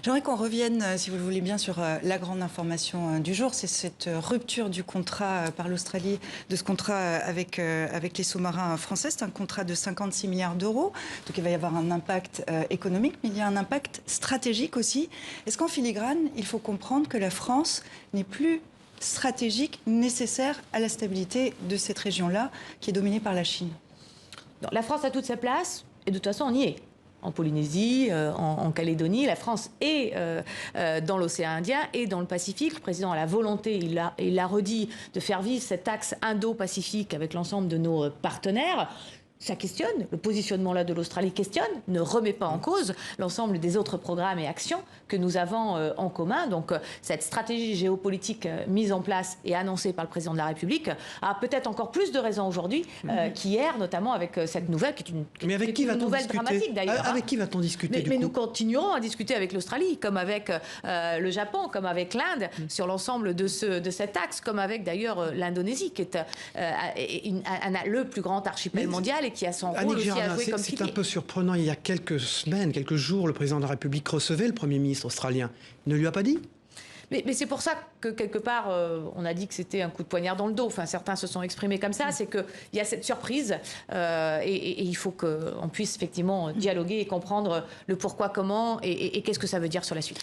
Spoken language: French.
J'aimerais qu'on revienne, si vous le voulez bien, sur la grande information du jour. C'est cette rupture du contrat par l'Australie, de ce contrat avec les sous-marins français. C'est un contrat de 56 milliards d'euros. Donc il va y avoir un impact économique, mais il y a un impact stratégique aussi. Est-ce qu'en filigrane, il faut comprendre que la France n'est plus stratégique, nécessaire à la stabilité de cette région-là, qui est dominée par la Chine? Non, la France a toute sa place, et de toute façon, on y est. En Polynésie, en Calédonie, la France est dans l'océan Indien et dans le Pacifique. Le président a la volonté, il l'a redit, de faire vivre cet axe Indo-Pacifique avec l'ensemble de nos partenaires. Ça questionne, le positionnement là de l'Australie questionne, ne remet pas en cause l'ensemble des autres programmes et actions que nous avons en commun. Donc cette stratégie géopolitique mise en place et annoncée par le président de la République a peut-être encore plus de raisons aujourd'hui qu'hier, notamment avec cette nouvelle qui est une nouvelle dramatique d'ailleurs. Avec qui va-t-on discuter mais nous continuerons à discuter avec l'Australie, comme avec le Japon, comme avec l'Inde, sur l'ensemble de cet axe, comme avec d'ailleurs l'Indonésie, qui est le plus grand archipel mondial et qui a son rôle aussi à jouer comme pilier. C'est un peu surprenant. Il y a quelques semaines, quelques jours, le président de la République recevait le Premier ministre australien. Il ne lui a pas dit ? Mais c'est pour ça que, quelque part, on a dit que c'était un coup de poignard dans le dos. Enfin, certains se sont exprimés comme ça. C'est qu'il y a cette surprise et il faut qu'on puisse effectivement dialoguer et comprendre le pourquoi, comment et qu'est-ce que ça veut dire sur la suite.